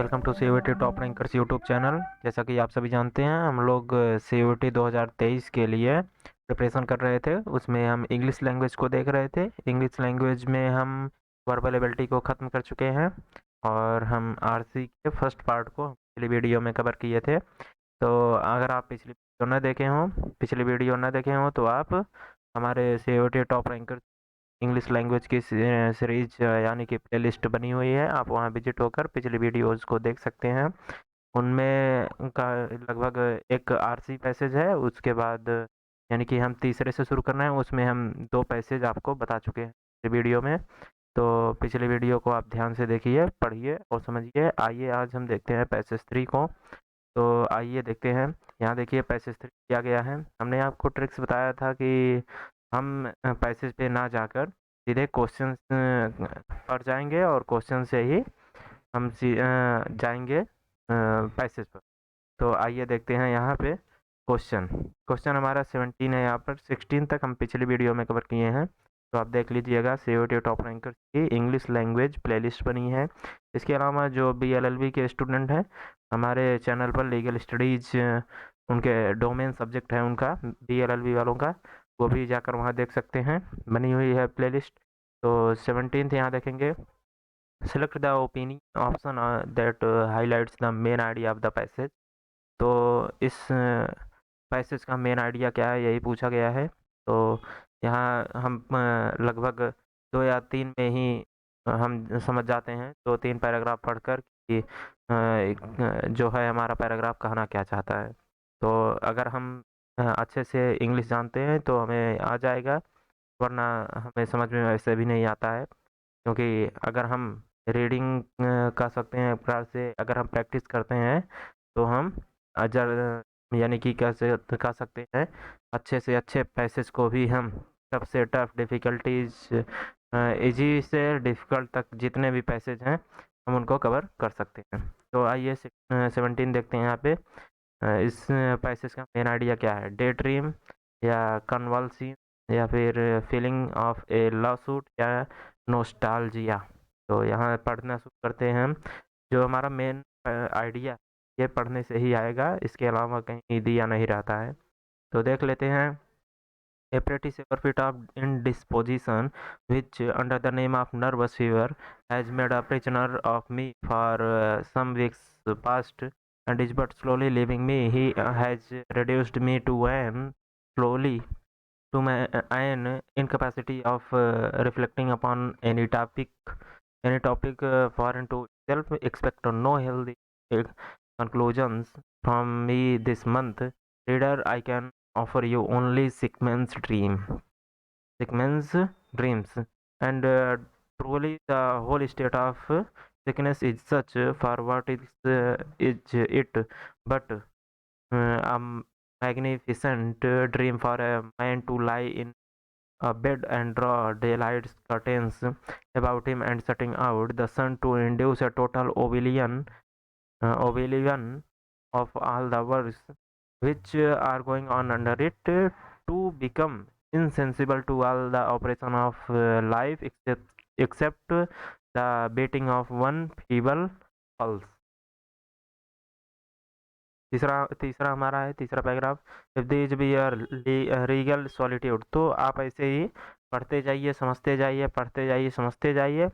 Welcome to CUET top rankers YouTube channel. जैसा कि आप सभी जानते हैं, हम लोग सीयूईटी 2023 के लिए प्रिपरेशन कर रहे थे। उसमें हम इंग्लिश लैंग्वेज को देख रहे थे। इंग्लिश लैंग्वेज में हम वर्बल एबिलिटी को ख़त्म कर चुके हैं और हम आरसी के फर्स्ट पार्ट को पिछली वीडियो में कवर किए थे। तो अगर आप पिछली वीडियो न देखे हों तो आप हमारे CUET top ranker English language की सीरीज यानी कि प्लेलिस्ट बनी हुई है, आप वहां विजिट होकर पिछली वीडियोस को देख सकते हैं। उनमें का लगभग एक आरसी पैसेज है। उसके बाद यानी कि हम तीसरे से शुरू करना है, उसमें हम दो पैसेज आपको बता चुके हैं वीडियो में। तो पिछली वीडियो को आप ध्यान से देखिए, पढ़िए और समझिए। आइए आज हम देखते हैं पैसेज 3 को। तो आइए देखते हैं। यहाँ देखिए पैसेज 3 किया गया है। हमने आपको ट्रिक्स बताया था कि हम पैसेज पे ना जाकर सीधे क्वेश्चन पर जाएंगे और क्वेश्चन से ही हम जाएंगे पैसेज पर। तो आइए देखते हैं यहाँ पे क्वेश्चन। क्वेश्चन हमारा 17 है, यहाँ पर 16 तक हम पिछली वीडियो में कवर किए हैं। तो आप देख लीजिएगा, सीयूईटी टॉप रैंकर की इंग्लिश लैंग्वेज प्लेलिस्ट बनी है। इसके अलावा जो बीएलएलबी के स्टूडेंट हैं, हमारे चैनल पर लीगल स्टडीज उनके डोमेन सब्जेक्ट है उनका, बीएलएलबी वालों का, वो भी जाकर वहाँ देख सकते हैं, बनी हुई है प्लेलिस्ट। तो 17th यहाँ देखेंगे, select the opinion option that highlights the main idea of the passage. तो इस पैसेज का मेन आइडिया क्या है, यही पूछा गया है। तो यहाँ हम लगभग 2 या 3 में ही हम समझ जाते हैं, 2-3 पैराग्राफ पढ़कर कि जो है हमारा पैराग्राफ कहना क्या चाहता है। तो अगर हम अच्छे से इंग्लिश जानते हैं तो हमें आ जाएगा, वरना हमें समझ में वैसे भी नहीं आता है। क्योंकि अगर हम रीडिंग कर सकते हैं एक प्रकार से, अगर हम प्रैक्टिस करते हैं तो हम अजर यानी कि कैसे कर सकते हैं, अच्छे से अच्छे पैसेज को भी हम टफ से टफ डिफ़िकल्टीज इजी से डिफ़िकल्ट तक जितने भी पैसेज हैं हम उनको कवर कर सकते हैं। तो आइए 17 देखते हैं यहाँ पे। इस पैसेज का मेन आइडिया क्या है, डे ड्रीम या कन्वल्सिंग या फिर feeling of A love suit या नोस्टाल्जिया। तो यहाँ पढ़ना शुरू करते हैं हम। जो हमारा मेन आइडिया ये पढ़ने से ही आएगा, इसके अलावा कहीं दिया नहीं रहता है। तो देख लेते हैं। A pretty severe fit of indisposition, which under the name of nervous fever has made a prisoner of me for some weeks past, and is but slowly leaving me. He has reduced me to slowly an incapacity of reflecting upon any topic foreign to itself. Expect no healthy uh, conclusions from me this month. Reader, I can offer you only segments dreams, and truly the whole state of sickness is such. For what is it but a magnificent dream for a man to lie in a bed and draw daylight curtains about him and shutting out the sun to induce a total oblivion of all the works which are going on under it, to become insensible to all the operation of life except the beating of one feeble pulse। तीसरा हमारा है, तीसरा paragraph, if this be regal solitude. तो आप ऐसे ही पढ़ते जाइए, समझते जाइए, पढ़ते जाइए, समझते जाइए।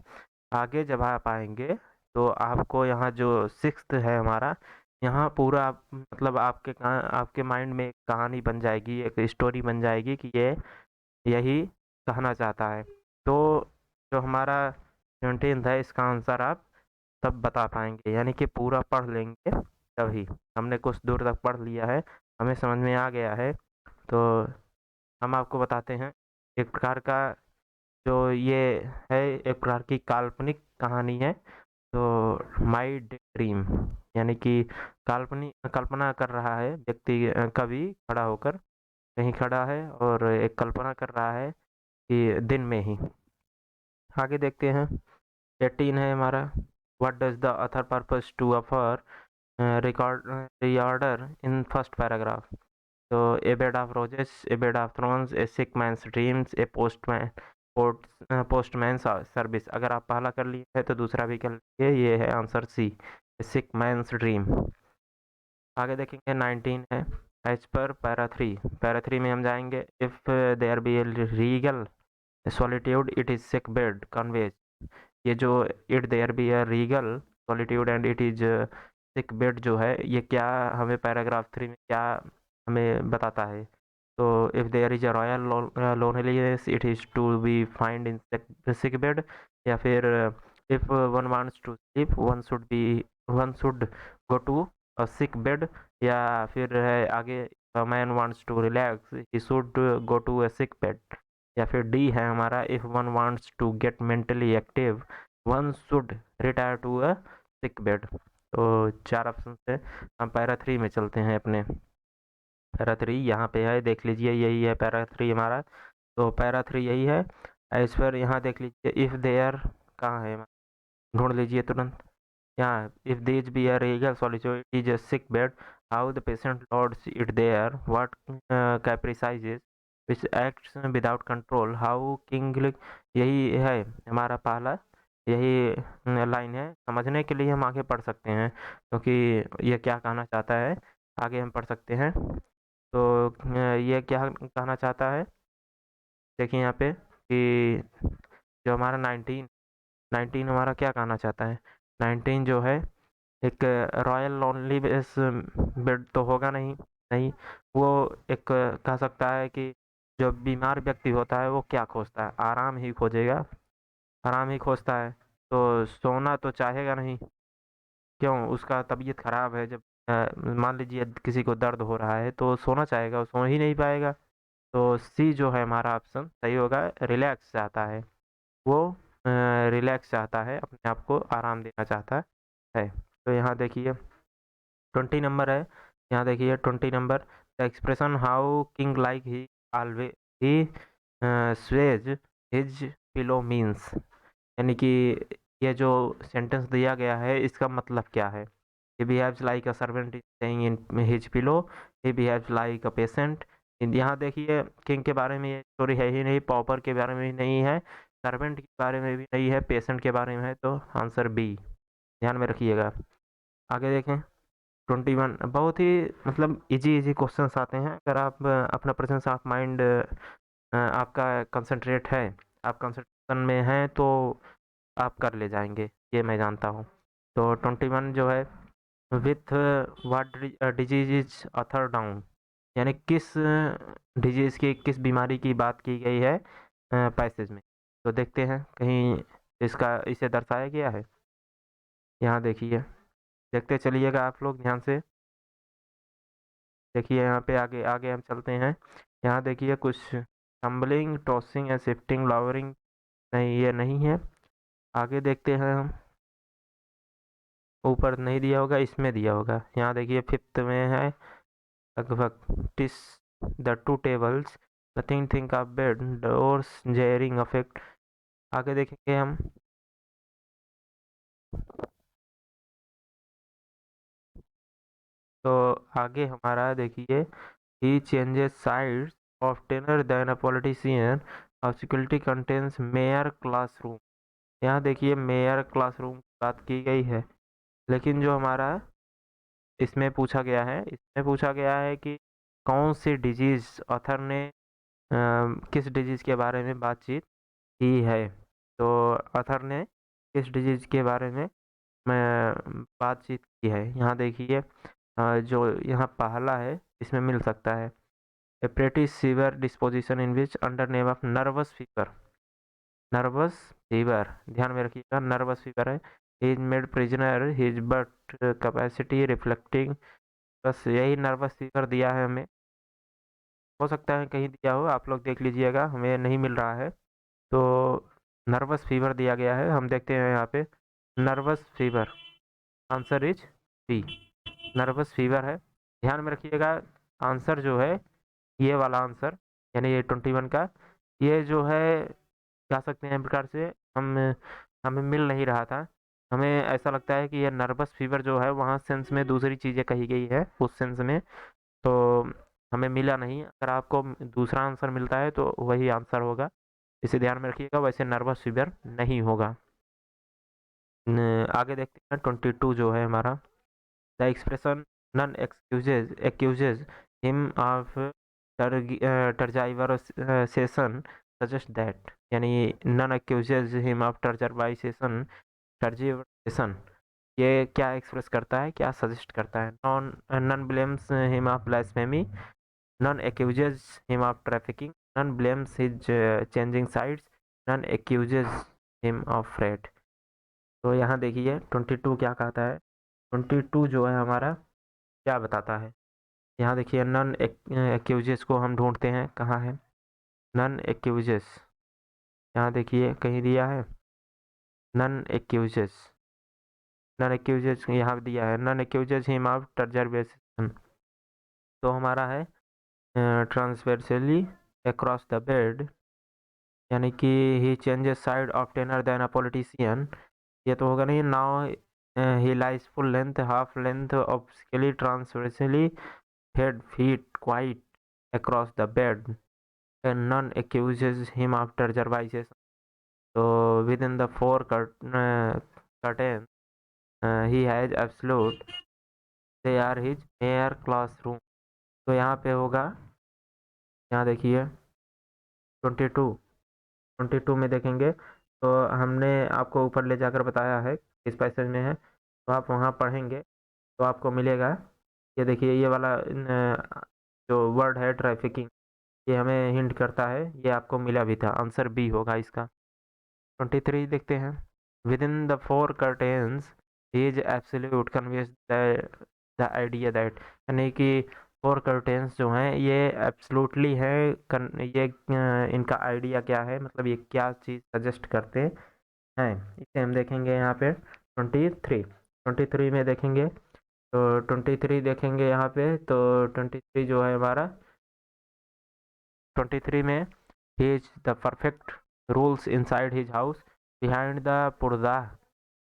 आगे जब आप आएंगे तो आपको यहाँ जो 6th है हमारा, यहाँ पूरा मतलब आपके माइंड में एक कहानी बन जाएगी, एक स्टोरी बन जाएगी कि ये यही कहना चाहता है। तो जो हमारा 17th है, इसका आंसर आप तब बता पाएंगे, यानी कि पूरा पढ़ लेंगे तभी। हमने कुछ दूर तक पढ़ लिया है, हमें समझ में आ गया है। तो हम आपको बताते हैं, एक प्रकार का जो ये है, एक प्रकार की काल्पनिक कहानी है। तो माई ड्रीम यानी कि कल्पना कर रहा है व्यक्ति, कवि खड़ा होकर कहीं खड़ा है और एक कल्पना कर रहा है कि दिन में ही। आगे देखते हैं, 18 है हमारा, what does the author purpose to offer reorder in first paragraph। तो a bed of roses, a bed of thrones, a sick man's dreams, a postman's service। अगर आप पहला कर लिए है तो दूसरा भी कर लीजिए, ये है आंसर सी। सिक मैंस ड्रीम। आगे देखेंगे 19 है, एज पर पैरा थ्री में हम जाएंगे, if there be regal solitude it is sick bed conveys. ये जो it there be a regal solitude and it is sick bed जो है, ये क्या हमें पैराग्राफ 3 में क्या हमें बताता है? तो if there is a royal loneliness it is to be find in sick bed, या फिर if one wants to sleep one should go to a sick bed, या फिर है आगे man wants to relax he should go to a sick bed, या फिर D है हमारा, if one wants to get mentally active one should retire to a sick bed. तो 4 option से हम पैरा 3 में चलते हैं अपने। पैरा 3 यहाँ पे है, देख लीजिए यही है पैरा 3 हमारा। तो पैरा 3 यही है। इस पर यहाँ देख लीजिए, इफ़ देयर कहाँ है, ढूंढ लीजिए तुरंत। यहाँ, if this be a regal solitude is a sick bed, how the patient lords it there, what caprices which acts without control, how king. यही है हमारा पहला, यही लाइन है। समझने के लिए हम आगे पढ़ सकते हैं, क्योंकि ये क्या कहना चाहता है आगे हम पढ़ सकते हैं। तो ये क्या कहना चाहता है, देखिए यहाँ पे कि जो हमारा 19 हमारा क्या कहना चाहता है। 19 जो है, एक रॉयल लोनली बेड तो होगा नहीं, नहीं। वो एक कह सकता है कि जो बीमार व्यक्ति होता है वो क्या खोजता है, आराम ही खोजेगा, आराम ही खोजता है। तो सोना तो चाहेगा नहीं, क्यों, उसका तबीयत खराब है, जब मान लीजिए किसी को दर्द हो रहा है तो सोना चाहेगा, वो सो ही नहीं पाएगा। तो सी जो है हमारा ऑप्शन सही होगा, रिलैक्स चाहता है वो, रिलैक्स चाहता है, अपने आप को आराम देना चाहता है। तो यहाँ देखिए 20 नंबर है, यहाँ देखिए 20 number, the expression how king like he ऑलवे he Suez his pillow means, यानी कि ये जो सेंटेंस दिया गया है इसका मतलब क्या है। He behaves like a servant is staying in his pillow, he behaves like a patient. यहाँ देखिए किंग के बारे में ये स्टोरी है ही नहीं, पॉपर के बारे में भी नहीं है, सर्वेंट के बारे में भी नहीं है, पेशेंट के बारे में है, तो आंसर बी ध्यान में रखिएगा। आगे देखें 21, बहुत ही मतलब इजी इजी क्वेश्चंस आते हैं, अगर आप अपना प्रेजेंस ऑफ माइंड आपका कंसंट्रेट है, आप कंसंट्रेशन में हैं, तो आप कर ले जाएंगे, ये मैं जानता हूँ। तो 21 जो है, with what disease is author down, यानी किस डिजीज की, किस बीमारी की बात की गई है पैसेज में। तो देखते हैं कहीं इसका इसे दर्शाया गया है, यहाँ देखिए, देखते चलिएगा आप लोग ध्यान से। देखिए यहाँ पे आगे आगे हम चलते हैं, यहाँ देखिए कुछ टम्बलिंग टॉसिंग या शिफ्टिंग लॉवरिंग, नहीं ये नहीं है। आगे देखते हैं हम, ऊपर नहीं दिया होगा, इसमें दिया होगा, यहाँ देखिए 5th में है, लगभग tis the to tables nothing think of bed doors jeering affect. आगे देखेंगे हम, तो आगे हमारा देखिए, he changes sides oftener than a politician, obscurity contents mayor classroom. यहाँ देखिए मेयर क्लासरूम की बात की गई है, लेकिन जो हमारा इसमें पूछा गया है, इसमें पूछा गया है कि कौन सी डिजीज़ ऑथर ने किस डिजीज़ के बारे में बातचीत की है। तो ऑथर ने किस डिजीज़ के बारे में बातचीत की है, यहाँ देखिए जो यहाँ पहला है इसमें मिल सकता है, a pretty severe disposition in which under name of nervous fever, nervous fever ध्यान में रखिएगा, नर्वस फीवर है, he is made prisoner his but capacity reflecting, बस यही नर्वस फीवर दिया है हमें, हो सकता है कहीं दिया हो, आप लोग देख लीजिएगा, हमें नहीं मिल रहा है। तो नर्वस फीवर दिया गया है, हम देखते हैं यहाँ पे nervous fever, answer is B, nervous fever है। ध्यान में रखिएगा, आंसर जो है ये वाला आंसर, यानी ये 21 का, ये जो है कह सकते हैं प्रकार से हम हमें मिल नहीं रहा था, हमें ऐसा लगता है कि ये नर्वस फीवर जो है वहाँ सेंस में दूसरी चीज़ें कही गई है उस सेंस में, तो हमें मिला नहीं। अगर आपको दूसरा आंसर मिलता है तो वही आंसर होगा, इसे ध्यान में रखिएगा, वैसे नर्वस फीवर नहीं होगा। आगे देखते हैं 22 जो है हमारा। The expression none accuses him of tergiversation suggest that, यानी none accuses him of tergiversation ये क्या एक्सप्रेस करता है, क्या सजेस्ट करता है? None blames him of blasphemy, none accuses him of trafficking, none blames his changing sides, none accuses him of fraud। तो यहाँ देखिए 22 क्या कहता है। 22 जो है हमारा क्या बताता है, यहाँ देखिए नन एक्यूजेस को हम ढूंढते हैं, कहाँ है नन एक्यूजेस, यहाँ देखिए कहीं दिया है नन एक्यूजेस, नन एक्यूजेस यहाँ दिया है none accuses him of tergiversation. तो हमारा है ट्रांसवर्सली अक्रॉस द बेड, यानी कि he changes side oftener than a politician, ये तो होगा नहीं। Now he lies full length half length obliquely transversely head feet quite across the bed and none accuses him after जर्वाइसेस। तो within the four curtain he has absolute they are his mere classroom. तो यहाँ पे होगा, यहाँ देखिए 22 में देखेंगे तो हमने आपको ऊपर ले जाकर बताया है किस पैसेज में है, तो आप वहाँ पढ़ेंगे तो आपको मिलेगा। ये देखिए ये वाला जो वर्ड है ट्रैफिकिंग, ये हमें हिंट करता है, ये आपको मिला भी था, आंसर बी होगा इसका। 23 देखते हैं। With in the four curtains is absolute conveys the idea that, यानी कि फोर कर्टेन्स जो हैं ये एब्सोल्युटली है, ये इनका आइडिया क्या है, मतलब ये क्या चीज़ सजेस्ट करते हैं, इसे हम देखेंगे यहाँ पे 23 में देखेंगे। तो 23 देखेंगे यहाँ पे, तो 23 जो है हमारा 23 में he is the perfect rules inside his house, behind the पर्दा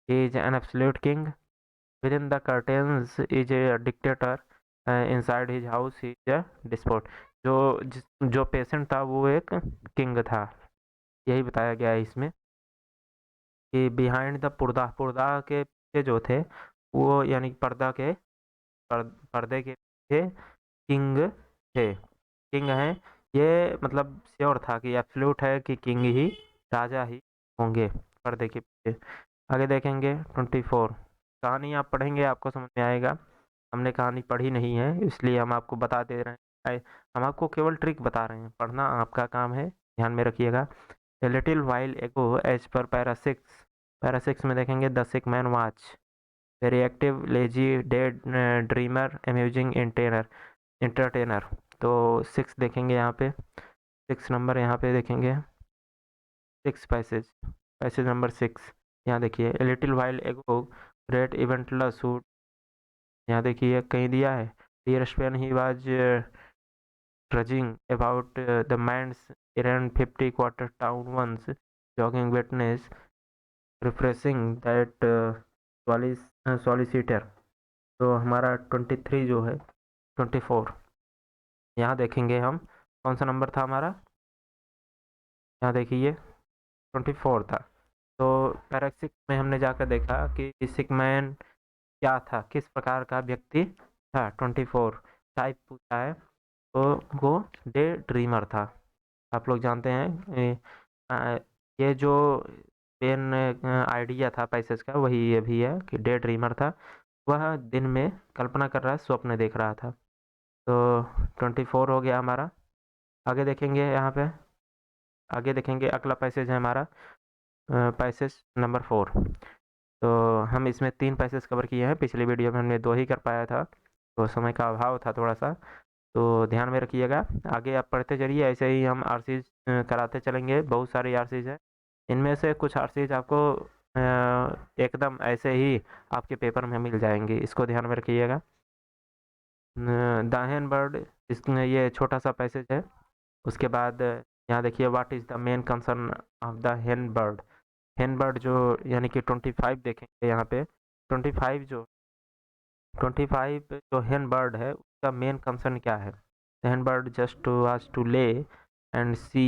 is an absolute king, within the curtains is a dictator, inside his house he is a despot। जो पेशेंट था वो एक किंग था, यही बताया गया है इसमें कि बिहाइंड द पर्दा के पीछे जो थे वो, यानी पर्दा के पर्दे के पीछे किंग थे, किंग हैं। ये मतलब श्योर था कि एब्सोल्यूट है कि किंग ही, राजा ही होंगे पर्दे के पीछे। आगे देखेंगे 24। कहानी आप पढ़ेंगे आपको समझ में आएगा, हमने कहानी पढ़ी नहीं है इसलिए हम आपको बता दे रहे हैं, हम आपको केवल ट्रिक बता रहे हैं, पढ़ना आपका काम है, ध्यान में रखिएगा। ए लिटिल वाइल एगो एज पर पैरा 6 में देखेंगे the sick man watch very active lazy dead dreamer amusing entertainer. तो 6 देखेंगे यहाँ पे, 6 नंबर यहाँ पे देखेंगे, 6 पैसेज नंबर 6। यहाँ देखिए a little while ago great eventless who, यहाँ देखिए कहीं दिया है dear Spain he was trudging about the man's errand 50 quarter town once jogging witness refreshing that solicitor। तो हमारा 23 जो है 24, यहाँ देखेंगे हम कौन सा नंबर था हमारा, यहाँ देखिए 24 था। तो पैरासिक में हमने जाकर देखा कि सिक मैन क्या था, किस प्रकार का व्यक्ति था, 24 टाइप पूछा है, तो वो डे ड्रीमर था। आप लोग जानते हैं ये जो पेन आइडिया था पैसेज का वही ये भी है कि डे ड्रीमर था, वह दिन में कल्पना कर रहा है, स्वप्न देख रहा था। तो 24 हो गया हमारा। आगे देखेंगे यहाँ पे, आगे देखेंगे अगला पैसेज है हमारा पैसेज नंबर 4। तो हम इसमें 3 पैसेज कवर किए हैं, पिछली वीडियो में हमने 2 ही कर पाया था, तो समय का अभाव था थोड़ा सा, तो ध्यान में रखिएगा। आगे आप पढ़ते चलिए, ऐसे ही हम आरसीज कराते चलेंगे, बहुत सारी आरसीज है, इनमें से कुछ आरसीज आपको एकदम ऐसे ही आपके पेपर में मिल जाएंगे, इसको ध्यान में रखिएगा। द हेन बर्ड, इसमें ये छोटा सा पैसेज है। उसके बाद यहाँ देखिए what is the main concern of the हेन बर्ड जो, यानी कि 25 देखेंगे यहाँ पे 25 जो 25 जो हेन बर्ड है उसका मेन कंसर्न क्या है। Hen bird just was to lay and see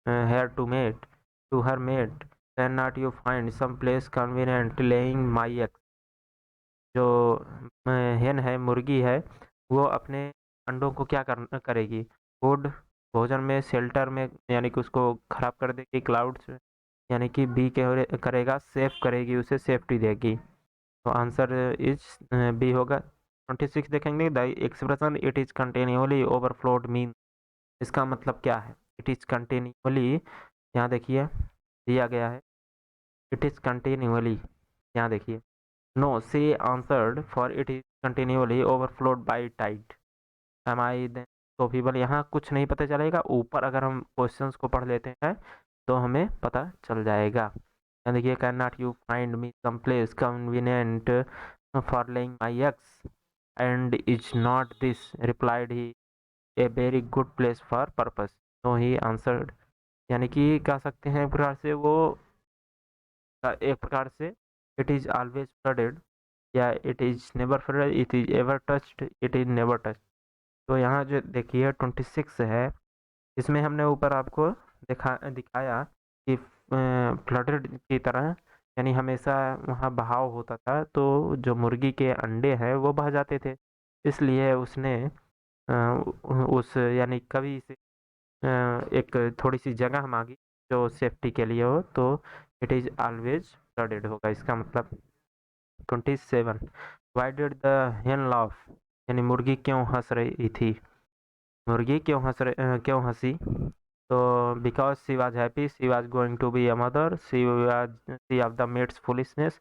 here to mate to her mate can not you find some place convenient laying my eggs. जो हेन है, मुर्गी है, वो अपने अंडों को क्या करेगी, फूड, भोजन में, शेल्टर में, यानी कि उसको खराब कर देगी, क्लाउड्स यानी कि बी के करेगा, सेफ करेगी, उसे सेफ्टी देगी। तो आंसर इज बी होगा। 26 देखेंगे, the expression it is continuously overflowed mean, इसका मतलब क्या है। इट इज कंटिन्यूअली, यहाँ देखिए दिया गया है, इट इज कंटिन्यूअली, यहाँ देखिए no see answered for it is continuously overflowed by tide am I then सोफिबल। यहाँ कुछ नहीं पता चलेगा, ऊपर अगर हम क्वेश्चंस को पढ़ लेते हैं तो हमें पता चल जाएगा। यहाँ देखिए, can not you find me some place convenient for laying my eggs and is not this replied he a very good place for purpose. तो ही आंसर्ड, यानी कि कह सकते हैं एक प्रकार से वो, एक प्रकार से इट इज ऑलवेज फ्लडेड, या it is never flooded, it is ever touched, it is never touched. तो यहाँ जो देखिए 26 है, इसमें हमने ऊपर आपको दिखाया कि फ्लडेड की तरह, यानी हमेशा वहाँ बहाव होता था, तो जो मुर्गी के अंडे हैं वो बह जाते थे, इसलिए उसने उस यानी कभी से एक थोड़ी सी जगह मांगी जो सेफ्टी के लिए हो, तो इट इज ऑलवेज फ्लडेड होगा इसका मतलब। 27, वाई डिड द हेन लाफ, यानी मुर्गी क्यों हंस रही थी, मुर्गी क्यों हंसी। तो because she was happy, she was going to be a mother, she of the mate's foolishness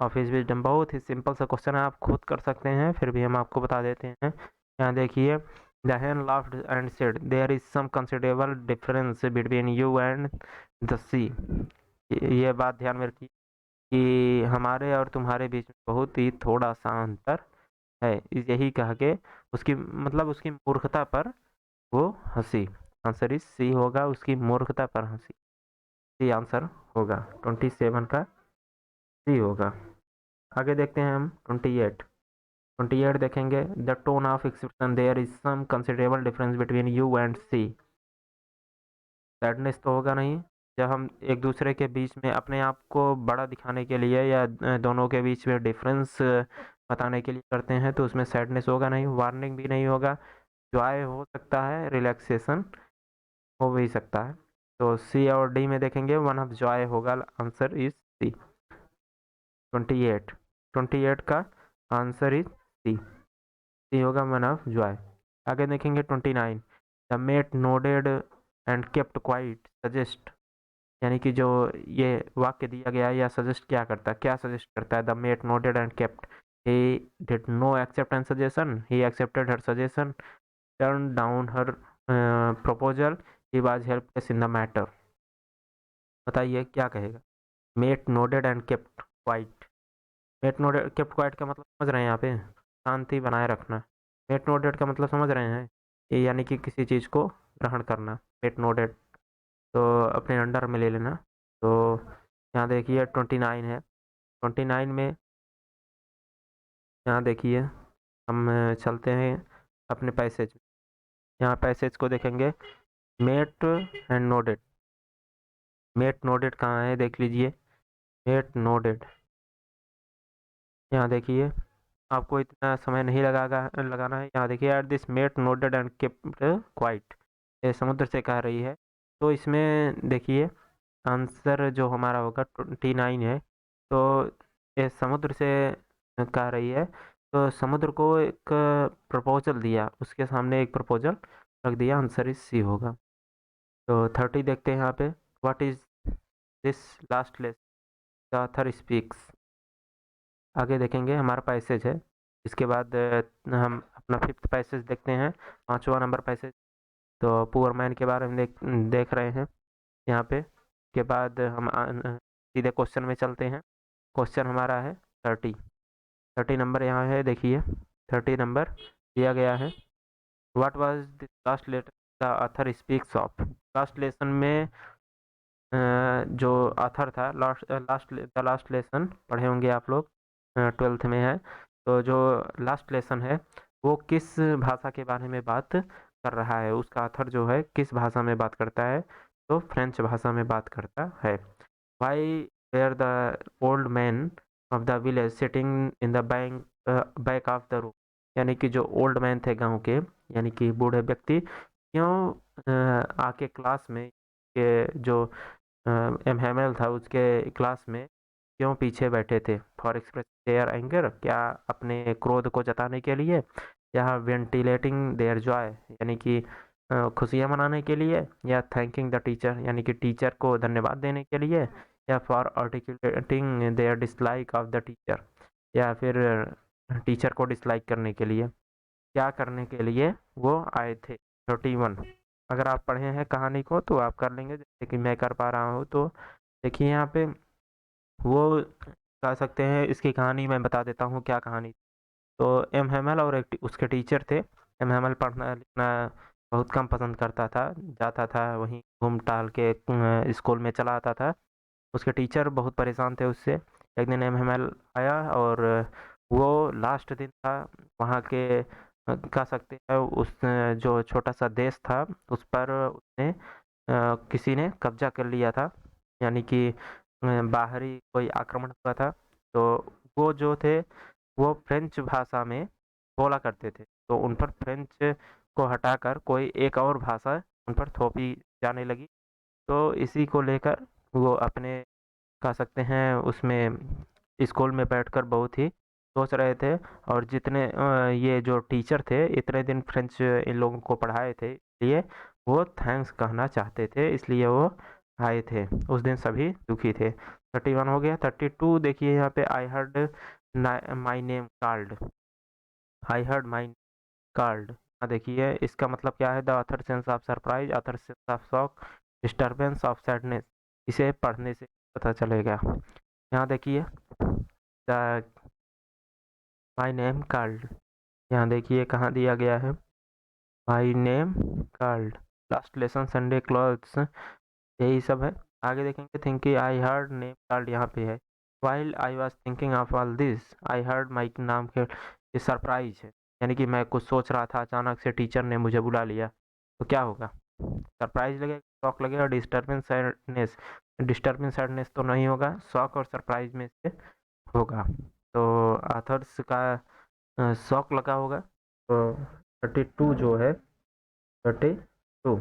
of his wisdom. बहुत ही सिंपल सा क्वेश्चन है, आप खुद कर सकते हैं, फिर भी हम आपको बता देते हैं। यहाँ देखिए, the hen laughed and said there is some considerable difference between you and the sea। ये बात ध्यान में रखिए कि हमारे और तुम्हारे बीच में बहुत ही थोड़ा सा अंतर है। यही कह के उसकी मतलब उसकी मूर्खता पर वो हंसी। आंसर इज सी होगा, उसकी मूर्खता पर हंसी, सी आंसर होगा 27 का, सी होगा। आगे देखते हैं हम 28। 28 देखेंगे, the tone of expression there is some considerable difference between you and C. Sadness तो होगा नहीं, जब हम एक दूसरे के बीच में अपने आप को बड़ा दिखाने के लिए या दोनों के बीच में डिफरेंस बताने के लिए करते हैं, तो उसमें सैडनेस होगा नहीं, वार्निंग भी नहीं होगा, जॉय हो सकता है, रिलैक्सेशन हो भी सकता है। तो सी और डी में देखेंगे, वन ऑफ जॉय होगा, आंसर इज सी। 28, 28 का आंसर इज सी, सी होगा, वन ऑफ जॉय। आगे देखेंगे 29, the mate nodded and kept quiet suggest, यानी कि जो ये वाक्य दिया गया है, या सजेस्ट क्या करता है, क्या सजेस्ट करता है, the mate nodded and kept, he did no accept and suggestion, he accepted her suggestion, turned down her proposal, he was helpless in the matter। बताइए क्या कहेगा। Mate nodded and kept quiet, mate nodded kept quiet का मतलब समझ रहे हैं यहाँ पे, शांति बनाए रखना। मेट नोडेड का मतलब समझ रहे हैं, ये यानी कि किसी चीज़ को ग्रहण करना, मेट नोडेड, तो अपने अंडर में ले लेना। तो यहाँ देखिए 29 है, 29 में यहाँ देखिए हम चलते हैं अपने पैसेज, यहाँ पैसेज को देखेंगे, mate and nodded, mate nodded कहाँ है देख लीजिए, मेट नोडेड, यहाँ देखिए, आपको इतना समय नहीं लगाना है। यहाँ देखिए, at this mate nodded and kept quiet, ये समुद्र से कह रही है, तो इसमें देखिए आंसर जो हमारा होगा 29 है। तो ये समुद्र से कह रही है, तो समुद्र को एक प्रपोजल दिया, उसके सामने एक प्रपोजल रख दिया, आंसर इज सी होगा। तो 30 देखते हैं यहाँ पे, what is this last less the author speaks. आगे देखेंगे हमारा पैसेज है, इसके बाद हम अपना फिफ्थ पैसेज देखते हैं, 5वां नंबर पैसेज। तो पुअर मैन के बारे में देख रहे हैं यहाँ पे। के बाद हम सीधे क्वेश्चन में चलते हैं। क्वेश्चन हमारा है 30 नंबर यहाँ है, देखिए 30 नंबर दिया गया है, what was the last letter the author speaks of. Last lesson में जो ऑथर था, द लास्ट लेसन पढ़े होंगे आप लोग, 12th में है। तो जो लास्ट लेसन है वो किस भाषा के बारे में बात कर रहा है, उसका ऑथर जो है किस भाषा में बात करता है, तो फ्रेंच भाषा में बात करता है। Why were the old man of the village sitting in the back of the room. यानी कि जो ओल्ड मैन थे गांव के, यानी कि बूढ़े व्यक्ति, क्यों आके क्लास में, के जो एम हेमल था उसके क्लास में क्यों पीछे बैठे थे? फॉर एक्सप्रेस देयर एंगर, क्या अपने क्रोध को जताने के लिए, या वेंटिलेटिंग देयर जॉय, यानी कि खुशियाँ मनाने के लिए, या थैंकिंग द टीचर, यानी कि टीचर को धन्यवाद देने के लिए, या for articulating their dislike of the teacher, या फिर टीचर को डिसलाइक करने के लिए, क्या करने के लिए वो आए थे? 31। अगर आप पढ़े हैं कहानी को तो आप कर लेंगे, जैसे कि मैं कर पा रहा हूँ। तो देखिए यहाँ पे वो कह सकते हैं, इसकी कहानी मैं बता देता हूँ क्या कहानी। तो एम हेमल और एक उसके टीचर थे। एम हेमल पढ़ना लिखना बहुत कम पसंद करता था, जाता था वहीं घूम टहल के स्कूल में चला आता था। उसके टीचर बहुत परेशान थे उससे। एक दिन एम हेमल आया और वो लास्ट दिन था वहाँ के, कह सकते हैं उस जो छोटा सा देश था उस पर उसने किसी ने कब्जा कर लिया था, यानी कि बाहरी कोई आक्रमण हुआ था। तो वो जो थे वो फ्रेंच भाषा में बोला करते थे, तो उन पर फ्रेंच को हटाकर कोई एक और भाषा उन पर थोपी जाने लगी। तो इसी को लेकर वो अपने, कह सकते हैं उसमें, स्कूल में बैठकर बहुत ही सोच रहे थे। और जितने ये जो टीचर थे इतने दिन फ्रेंच इन लोगों को पढ़ाए थे, इसलिए वो थैंक्स कहना चाहते थे, इसलिए वो आए थे। उस दिन सभी दुखी थे। 31 हो गया। 32 देखिए यहाँ पे, I heard my name called. I heard my called, हाँ देखिए इसका मतलब क्या है? The author sense of surprise, author sense of shock, disturbance of sadness. इसे पढ़ने से पता चलेगा। यहाँ देखिए द माई नेम कॉल्ड, यहाँ देखिए कहाँ दिया गया है, माई name called. Last lesson Sunday clothes, यही सब है। आगे देखेंगे, thinking I heard name called, यहाँ पे है। While I was thinking of all this I heard माई नाम के, ये सरप्राइज है, यानी कि मैं कुछ सोच रहा था, अचानक से टीचर ने मुझे बुला लिया। तो क्या होगा? सरप्राइज लगेगा, शॉक लगेगा, डिस्टर्बेंस सैडनेस। डिस्टर्बेंस सैडनेस तो नहीं होगा, शॉक और सरप्राइज में से होगा। तो आथर्स का शॉक लगा होगा। तो 32 जो है, 32 तो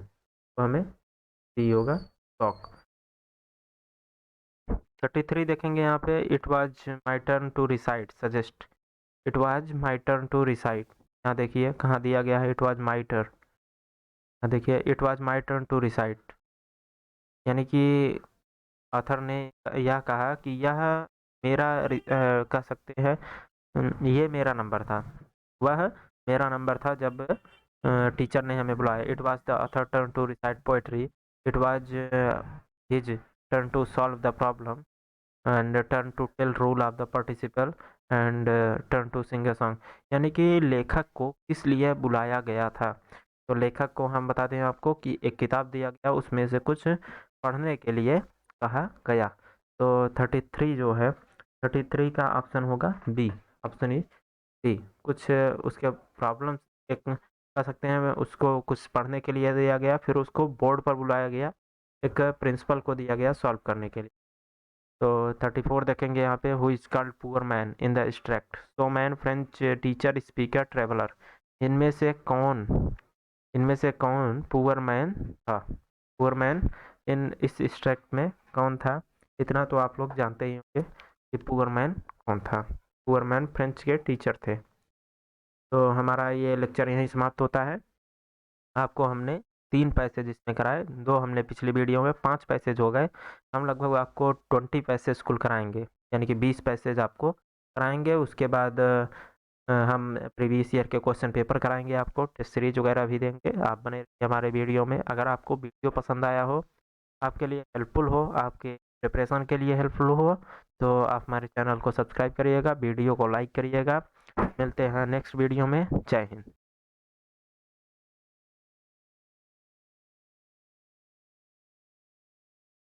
हमें डी होगा, शॉक। 33 देखेंगे यहाँ पे, it was my turn to recite suggest. It was my turn to recite, यहाँ देखिए कहाँ दिया गया है, इट वाज माई टर्न। यहाँ देखिए it was my turn to recite, यानी कि ऑथर ने यह कहा कि यह मेरा कह सकते हैं ये मेरा नंबर था, वह मेरा नंबर था जब टीचर ने हमें बुलाया। It was the author turn to recite poetry, it was his turn to solve the problem, and turn to tell rule of the participle, and turn to sing a song. यानी कि लेखक को किस लिए बुलाया गया था? तो लेखक को हम बता दें आपको कि एक किताब दिया गया, उसमें से कुछ पढ़ने के लिए कहा गया। तो 33 जो है, 33 का ऑप्शन होगा बी, ऑप्शन इज बी। कुछ उसके प्रॉब्लम एक कह सकते हैं, उसको कुछ पढ़ने के लिए दिया गया, फिर उसको बोर्ड पर बुलाया गया, एक प्रिंसिपल को दिया गया सॉल्व करने के लिए। तो 34 देखेंगे यहाँ पे, who is called poor man in the extract, so man, French teacher, speaker, traveller. इनमें से कौन, इनमें से कौन पुअर मैन था? पुअर मैन इन इस एक्सट्रैक्ट में कौन था? इतना तो आप लोग जानते ही होंगे कि पुअर मैन कौन था। पुअर मैन फ्रेंच के टीचर थे। तो हमारा ये लेक्चर यहीं समाप्त होता है। आपको हमने 3 पैसेज इसमें कराए, 2 हमने पिछली वीडियो में, 5 पैसेज हो गए। हम लगभग आपको 20 पैसेज कुल कराएंगे, यानी कि 20 पैसेज आपको कराएंगे। उसके बाद हम प्रीवियस ईयर के क्वेश्चन पेपर कराएंगे, आपको टेस्ट सीरीज वगैरह भी देंगे। आप बने रहिए हमारे वीडियो में। अगर आपको वीडियो पसंद आया हो, आपके लिए हेल्पफुल हो, आपके प्रिपरेशन के लिए हेल्पफुल हो, तो आप हमारे चैनल को सब्सक्राइब करिएगा, वीडियो को लाइक करिएगा। मिलते हैं नेक्स्ट वीडियो में। जय हिंद।